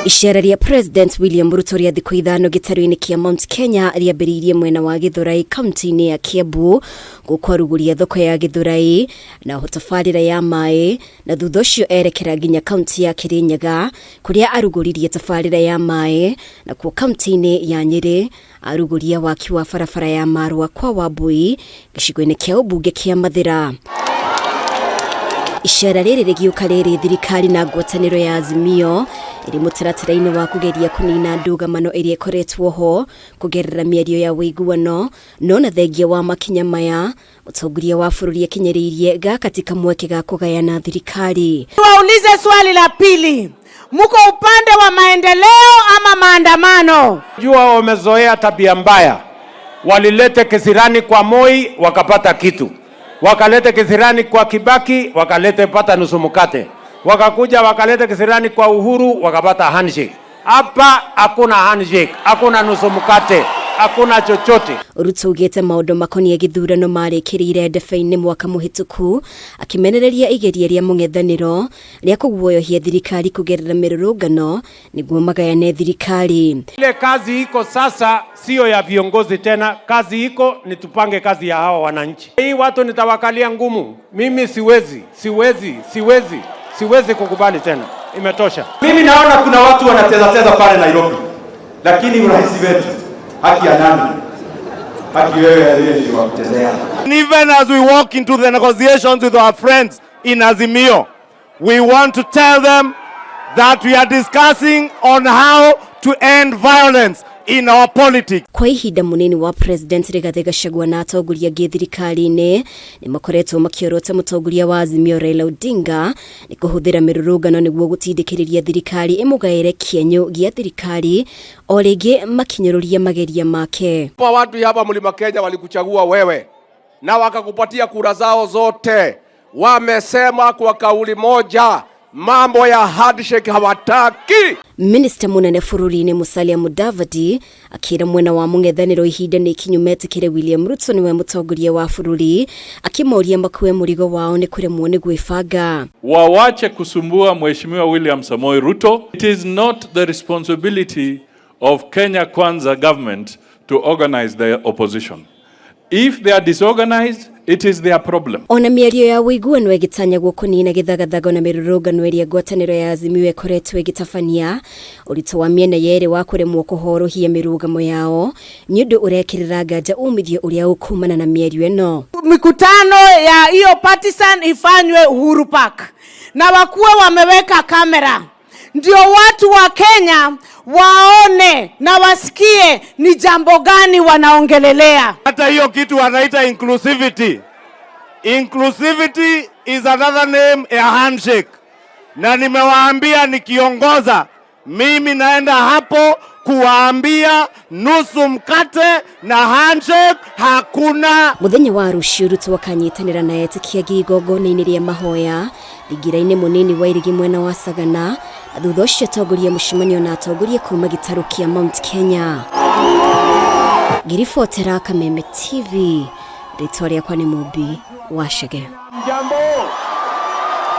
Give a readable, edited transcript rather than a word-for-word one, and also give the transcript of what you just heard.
Icera ria President William Ruto ria thiku ithano gitaru-ini kia MT.KENYA riambiriirie mwena wa Githurai kaunti-ini ya Kiambu gukwaruguria thoko ya Githurai na tabarira ya mai na thutha ucio erekera nginya kaunti ya Kirinyaga kuria aruguririe tabarira ya mai na kuo kaunti-ini ya Nyeri aruguria waki wa barabara ya Marua kwa Wambui gicigo-ini kia ubunge kia Mathira. Icera riri rigiuka riri thirikari na ngwataniro ya Azimio iri mutaratara-ini wa kugeria kunina ndugamano iria ikoretwo ho kugerera mĩario ya wĩiguano no na thengia wa makinya maya utongoria wa bũrũri AKIARIRIA ga katika mweke ga kugayana thirikari. Waulize swali la pili, muko upande wa maendeleo ama maandamano? Jua wamezoea tabia mbaya, walilete kisirani kwa Moi wakapata kitu, wakalete kisirani kwa Kibaki wakalete pata nusu mkate, wakakuja wakalete kisirani kwa Uhuru wakapata handshake. Hapa hakuna handshake, hakuna nusu mkate, hakuna chochote. Ruto ugete maundu makonie githurano marikirire ndebe-ini mwaka muhituku akimenereria igeria ria MUNG'ETHANIRO ria kuguoyohia thirikari kugerera mirurungano niguo magayane thirikari. Ile kazi iko sasa sio ya viongozi tena, kazi iko ni tupange kazi ya hawa wananchi. Hii watu nitawakalia ngumu, mimi siwezi kukubali tena, imetosha. Mimi naona kuna watu wanacheza pale Nairobi, lakini rais wetu haki ya nani? Haki wewe aliye wa kuchezea. Even as we walk into the negotiations with our friends in Azimio, we want to tell them that we are discussing on how to end violence in our politics. Kwa ihinda munini wa President Rigathi Gachagua na atongoria angĩ thirikari-ini ni makoretwo makiorota mutongoria wa Azimio Raila Odinga ni kuhuthira mirurungano niguo gutindikiriria thirikari imugaire kienyo gia thirikari o ringi makinyaruria mageria make. Kwa watu hapa Mlima Kenya walikuchagua wewe na wakakupatia kura zao zote, wamesema kwa kauli moja mambo ya handshake hawataki. Minister munene bũrũri-inĩ Musalia Mudavadi akira mwena wa MUNG'ETHANIRO ihinda ni kinyumetikire William Ruto niwe mutongoria wa bũrũri akimoria makuwe murigo wao ni kuremwo ni gwĩbanga. Wawache kusumbua Mheshimiwa William Samoei Ruto. It is not the responsibility of Kenya Kwanza government to organize the opposition. If they are disorganized, it is their problem. Ona mĩario ya wĩiguano ĩgĩtanya kunina gĩthagathago na mĩrũrũngano ĩrĩa ngwatanĩro ya Azimio ĩkoretwo ĩgĩtabania ũritũ wa mĩena yerĩ wa kũremwo kũhorohia mĩrũgamo yao nĩ ũndũ ũrekĩrĩra nganja umithio ũrĩa ũkumana na mĩario ĩno. Mikutano ya hiyo partisan ifanywe Uhuru Park na wakuwe wameweka kamera ndio watu wa Kenya waone na wasikie ni jambo gani wanaongelelea. Hata hiyo kitu wanaita inclusivity. Inclusivity is another name ya handshake. Na nimewaambia nikiongoza mimi naenda hapo kuwaambia nusu mkate na handshake hakuna. Muthenya wa rũciũ Ruto wakanyitanĩra na etĩkia igongona-inĩ rĩa mahoya thigira-inĩ munini wa irigi mwena wa Sagana thutha ũcio atongoria mũcemanio na atongoria kuma gĩtarũ kia MT.KENYA. Ngiribotera Kameme TV, rĩtwa rĩakwa nĩ Mũmbi wa Chege.